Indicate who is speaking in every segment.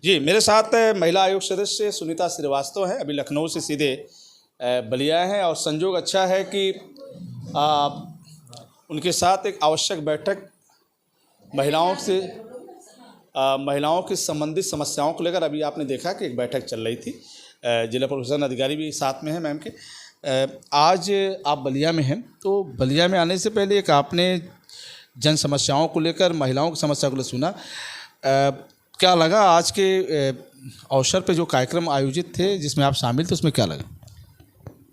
Speaker 1: जी, मेरे साथ महिला आयोग सदस्य सुनीता श्रीवास्तव हैं। अभी लखनऊ से सीधे बलिया हैं और संजोग अच्छा है कि उनके साथ एक आवश्यक बैठक महिलाओं की संबंधित समस्याओं को लेकर अभी आपने देखा कि एक बैठक चल रही थी। जिला प्रशासन अधिकारी भी साथ में हैं मैम के। आज आप बलिया में हैं, तो बलिया में आने से पहले एक आपने जन समस्याओं को लेकर, महिलाओं की समस्या को लेकर सुना। क्या लगा आज के अवसर पे जो कार्यक्रम आयोजित थे जिसमें आप शामिल थे, उसमें क्या लगा?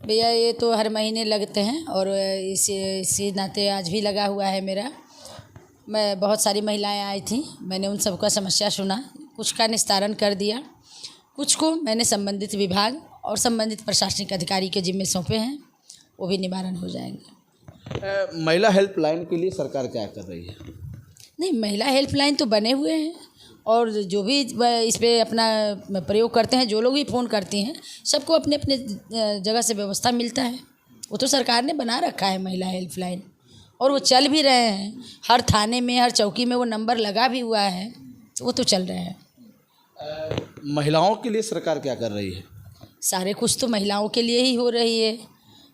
Speaker 2: भैया ये तो हर महीने लगते हैं और इसी नाते आज भी लगा हुआ है मेरा। मैं बहुत सारी महिलाएं आई थी, मैंने उन सबका समस्या सुना, कुछ का निस्तारण कर दिया, कुछ को मैंने संबंधित विभाग और संबंधित प्रशासनिक अधिकारी के जिम्मे सौंपे हैं, वो भी निवारण हो जाएंगे।
Speaker 1: महिला हेल्पलाइन के लिए सरकार क्या कर रही है?
Speaker 2: नहीं, महिला हेल्पलाइन तो बने हुए हैं और जो भी इस पर अपना प्रयोग करते हैं, जो लोग भी फ़ोन करती हैं, सबको अपने अपने जगह से व्यवस्था मिलता है। वो तो सरकार ने बना रखा है महिला हेल्पलाइन और वो चल भी रहे हैं। हर थाने में, हर चौकी में वो नंबर लगा भी हुआ है, तो वो तो चल रहे हैं।
Speaker 1: महिलाओं के लिए सरकार क्या कर रही है?
Speaker 2: सारे कुछ तो महिलाओं के लिए ही हो रही है।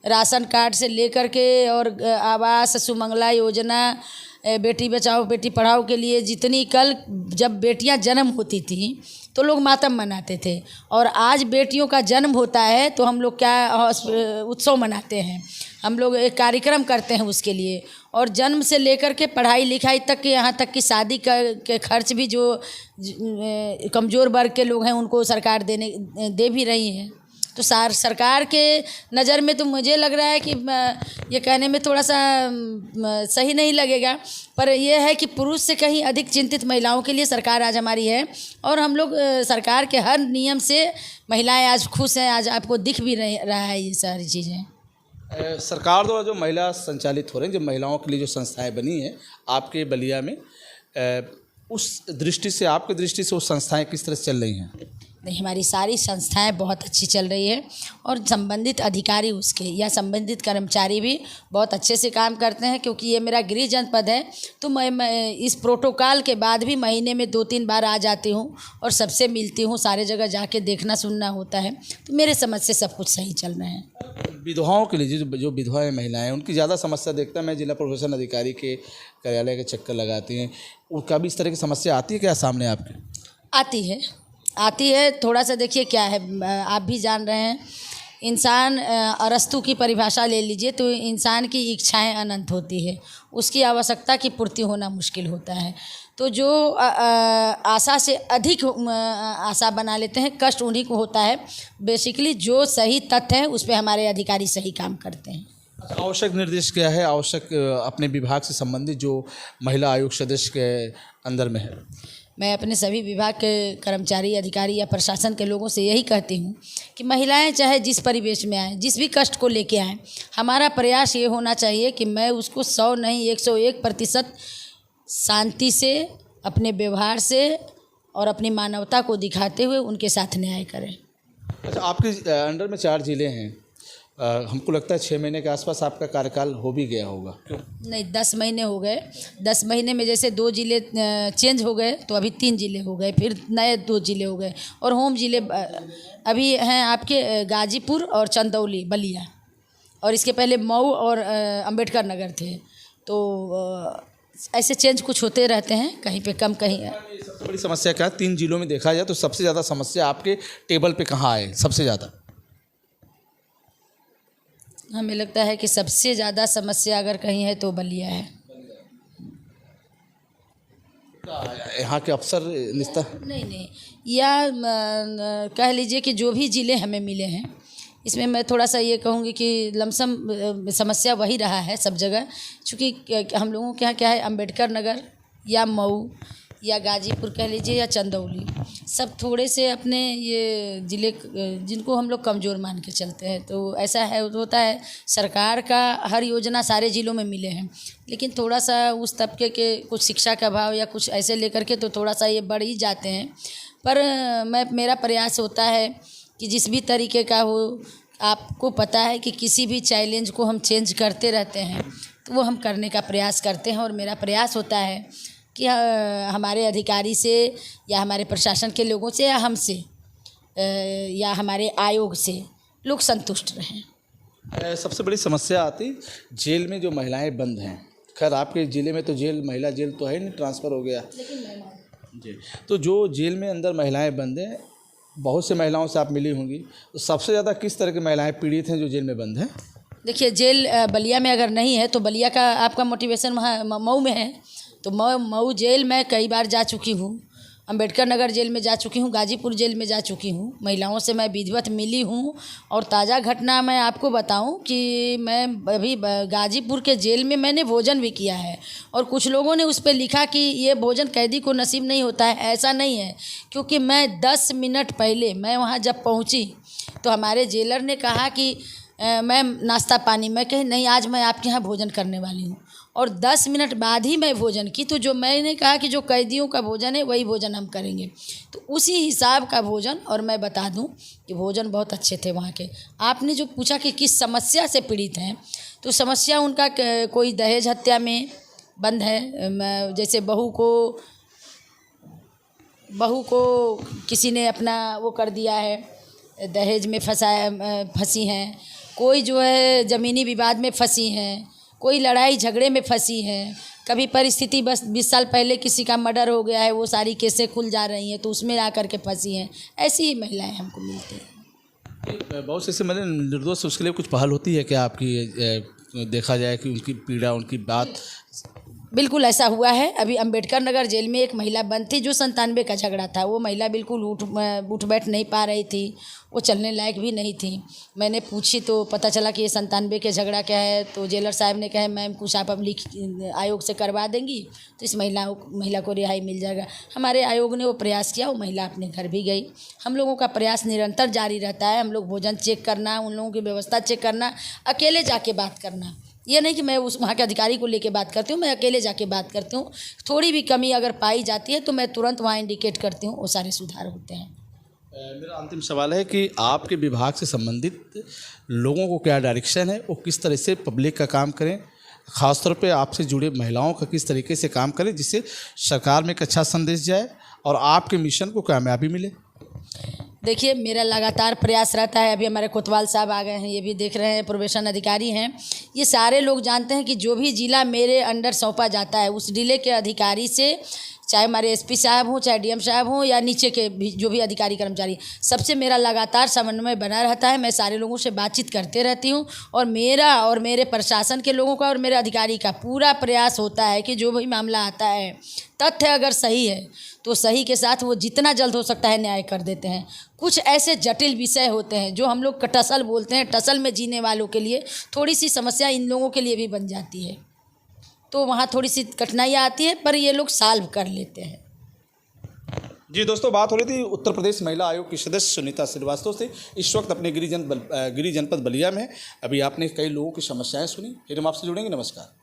Speaker 2: राशन कार्ड से लेकर के और आवास, सुमंगला योजना, बेटी बचाओ बेटी पढ़ाओ के लिए जितनी, कल जब बेटियां जन्म होती थी तो लोग मातम मनाते थे और आज बेटियों का जन्म होता है तो हम लोग क्या उत्सव मनाते हैं, हम लोग एक कार्यक्रम करते हैं उसके लिए। और जन्म से लेकर के पढ़ाई लिखाई तक के, यहाँ तक कि शादी के खर्च भी जो कमज़ोर वर्ग के लोग हैं उनको सरकार दे भी रही है। तो सरकार के नज़र में तो मुझे लग रहा है कि ये कहने में थोड़ा सा सही नहीं लगेगा, पर यह है कि पुरुष से कहीं अधिक चिंतित महिलाओं के लिए सरकार आज हमारी है और हम लोग सरकार के हर नियम से महिलाएं आज खुश हैं। आज आपको दिख भी रहा है ये सारी चीज़ें।
Speaker 1: सरकार द्वारा जो महिला संचालित हो रही हैं, जो महिलाओं के लिए जो संस्थाएं बनी हैं आपके बलिया में, उस दृष्टि से, आपकी दृष्टि से वो संस्थाएं किस तरह से चल रही हैं?
Speaker 2: नहीं, हमारी सारी संस्थाएं बहुत अच्छी चल रही है और संबंधित अधिकारी उसके या संबंधित कर्मचारी भी बहुत अच्छे से काम करते हैं। क्योंकि ये मेरा गृह जनपद है तो मैं इस प्रोटोकॉल के बाद भी महीने में 2-3 बार आ जाती हूँ और सबसे मिलती हूँ, सारे जगह जाके देखना सुनना होता है। तो मेरे समझ से सब कुछ सही चल रहे हैं।
Speaker 1: विधवाओं के लिए जो विधवाएँ महिलाएँ, उनकी ज़्यादा समस्या देखता मैं जिला प्रशासन अधिकारी के कार्यालय के चक्कर लगाती हैं, उनका भी इस तरह की समस्या आती है क्या सामने आपके?
Speaker 2: आती है। थोड़ा सा देखिए क्या है, आप भी जान रहे हैं, इंसान, अरस्तु की परिभाषा ले लीजिए तो इंसान की इच्छाएं अनंत होती है, उसकी आवश्यकता की पूर्ति होना मुश्किल होता है। तो जो आशा से अधिक आशा बना लेते हैं, कष्ट उन्हीं को होता है। बेसिकली जो सही तथ्य है उस पर हमारे अधिकारी सही काम करते हैं।
Speaker 1: आवश्यक निर्देश क्या है, आवश्यक अपने विभाग से संबंधित जो महिला आयोग सदस्य के अंदर में है?
Speaker 2: मैं अपने सभी विभाग के कर्मचारी, अधिकारी या प्रशासन के लोगों से यही कहती हूँ कि महिलाएं चाहे जिस परिवेश में आएँ, जिस भी कष्ट को लेके आएँ, हमारा प्रयास ये होना चाहिए कि मैं उसको 100 नहीं 101% शांति से, अपने व्यवहार से और अपनी मानवता को दिखाते हुए उनके साथ न्याय करें।
Speaker 1: अच्छा, आपके अंडर में 4 जिले हैं, हमको लगता है 6 महीने के आसपास आपका कार्यकाल हो भी गया होगा। क्यों?
Speaker 2: नहीं, 10 महीने हो गए। 10 महीने में जैसे 2 जिले चेंज हो गए तो अभी 3 जिले हो गए, फिर नए 2 जिले हो गए और होम जिले अभी हैं आपके गाजीपुर और चंदौली, बलिया, और इसके पहले मऊ और अंबेडकर नगर थे। तो ऐसे चेंज कुछ होते रहते हैं, कहीं पे कम कहीं।
Speaker 1: सबसे बड़ी समस्या क्या है 3 जिलों में देखा जाए तो? सबसे ज़्यादा समस्या आपके टेबल पे कहाँ आए सबसे ज़्यादा?
Speaker 2: हमें लगता है कि सबसे ज़्यादा समस्या अगर कहीं है तो बलिया है।
Speaker 1: यहाँ के अफसर
Speaker 2: नहीं, या कह लीजिए कि जो भी ज़िले हमें मिले हैं, इसमें मैं थोड़ा सा ये कहूँगी कि लमसम समस्या वही रहा है सब जगह। चूँकि हम लोगों के यहाँ क्या है, अंबेडकर नगर या मऊ या गाजीपुर कह लीजिए या चंदौली, सब थोड़े से अपने ये ज़िले जिनको हम लोग कमज़ोर मान के चलते हैं। तो ऐसा है, होता है, सरकार का हर योजना सारे ज़िलों में मिले हैं, लेकिन थोड़ा सा उस तबके के कुछ शिक्षा का अभाव या कुछ ऐसे लेकर के तो थोड़ा सा ये बढ़ ही जाते हैं। पर मेरा प्रयास होता है कि जिस भी तरीके का हो, आपको पता है कि किसी भी चैलेंज को हम चेंज करते रहते हैं, तो वो हम करने का प्रयास करते हैं और मेरा प्रयास होता है कि हमारे अधिकारी से या हमारे प्रशासन के लोगों से या हमसे या हमारे आयोग से लोग संतुष्ट रहें।
Speaker 1: सबसे बड़ी समस्या आती जेल में जो महिलाएं बंद हैं। खैर आपके ज़िले में तो जेल महिला जेल तो है नहीं, ट्रांसफ़र हो गया जी। तो जो जेल में अंदर महिलाएं बंद हैं, बहुत से महिलाओं से आप मिली होंगी, तो सबसे ज़्यादा किस तरह की महिलाएं पीड़ित हैं जो जेल में बंद हैं?
Speaker 2: देखिए, जेल बलिया में अगर नहीं है तो बलिया का आपका मोटिवेशन वहाँ मऊ में है। तो मऊ जेल में कई बार जा चुकी हूँ, अंबेडकर नगर जेल में जा चुकी हूँ, गाजीपुर जेल में जा चुकी हूँ। महिलाओं से मैं विधिवत मिली हूँ। और ताज़ा घटना मैं आपको बताऊँ कि मैं अभी गाजीपुर के जेल में मैंने भोजन भी किया है, और कुछ लोगों ने उस पर लिखा कि ये भोजन कैदी को नसीब नहीं होता है। ऐसा नहीं है, क्योंकि मैं 10 मिनट पहले मैं वहाँ जब पहुँची तो हमारे जेलर ने कहा कि मैम नाश्ता पानी। मैं कही नहीं, आज मैं आपके यहाँ भोजन करने वाली हूँ, और 10 मिनट बाद ही मैं भोजन की। तो जो मैंने कहा कि जो कैदियों का भोजन है वही भोजन हम करेंगे, तो उसी हिसाब का भोजन। और मैं बता दूं कि भोजन बहुत अच्छे थे वहाँ के। आपने जो पूछा कि किस समस्या से पीड़ित हैं, तो समस्या उनका कोई दहेज हत्या में बंद है। जैसे बहू को किसी ने अपना वो कर दिया है, दहेज में फंसी हैं। कोई जो है ज़मीनी विवाद में फंसी हैं, कोई लड़ाई झगड़े में फंसी है। कभी परिस्थिति बस 20 साल पहले किसी का मर्डर हो गया है, वो सारी केसें खुल जा रही हैं तो उसमें आकर के फंसी हैं। ऐसी ही महिलाएं हमको मिलती हैं।
Speaker 1: बहुत से ऐसे मैंने निर्दोष, उसके लिए कुछ पहल होती है क्या आपकी? देखा जाए कि उनकी पीड़ा, उनकी बात।
Speaker 2: बिल्कुल ऐसा हुआ है। अभी अंबेडकर नगर जेल में एक महिला बंद थी जो 97 का झगड़ा था। वो महिला बिल्कुल उठ बैठ नहीं पा रही थी, वो चलने लायक भी नहीं थी। मैंने पूछी तो पता चला कि ये 97 के झगड़ा क्या है। तो जेलर साहब ने कहा मैम कुछ आप लिख आयोग से करवा देंगी तो इस महिला को रिहाई मिल जाएगा। हमारे आयोग ने वो प्रयास किया, वो महिला अपने घर भी गई। हम लोगों का प्रयास निरंतर जारी रहता है। हम लोग भोजन चेक करना, उन लोगों की व्यवस्था चेक करना, अकेले जाके बात करना। ये नहीं कि मैं उस वहाँ के अधिकारी को लेके बात करती हूँ, मैं अकेले जाके बात करती हूँ। थोड़ी भी कमी अगर पाई जाती है तो मैं तुरंत वहाँ इंडिकेट करती हूँ, वो सारे सुधार होते हैं।
Speaker 1: मेरा अंतिम सवाल है कि आपके विभाग से संबंधित लोगों को क्या डायरेक्शन है, वो किस तरह से पब्लिक का काम करें, ख़ासतौर पे आपसे जुड़े महिलाओं का किस तरीके से काम करें जिससे सरकार में एक अच्छा संदेश जाए और आपके मिशन को कामयाबी मिले?
Speaker 2: देखिए, मेरा लगातार प्रयास रहता है। अभी हमारे कोतवाल साहब आ गए हैं, ये भी देख रहे हैं, प्रोबेशन अधिकारी हैं। ये सारे लोग जानते हैं कि जो भी जिला मेरे अंडर सौंपा जाता है उस जिले के अधिकारी से, चाहे हमारे एसपी साहब हों, चाहे डीएम साहब हों, या नीचे के भी जो भी अधिकारी कर्मचारी, सबसे मेरा लगातार समन्वय बना रहता है। मैं सारे लोगों से बातचीत करते रहती हूँ, और मेरा और मेरे प्रशासन के लोगों का और मेरे अधिकारी का पूरा प्रयास होता है कि जो भी मामला आता है, तथ्य अगर सही है तो सही के साथ वो जितना जल्द हो सकता है न्याय कर देते हैं। कुछ ऐसे जटिल विषय होते हैं जो हम लोग टसल बोलते हैं, टसल में जीने वालों के लिए थोड़ी सी समस्या इन लोगों के लिए भी बन जाती है, तो वहाँ थोड़ी सी कठिनाइयाँ आती है, पर ये लोग सॉल्व कर लेते हैं।
Speaker 1: जी दोस्तों, बात हो रही थी उत्तर प्रदेश महिला आयोग की सदस्य सुनीता श्रीवास्तव से। इस वक्त अपने गिरी जनपद बलिया में। अभी आपने कई लोगों की समस्याएं सुनी, फिर हम आपसे जुड़ेंगे। नमस्कार।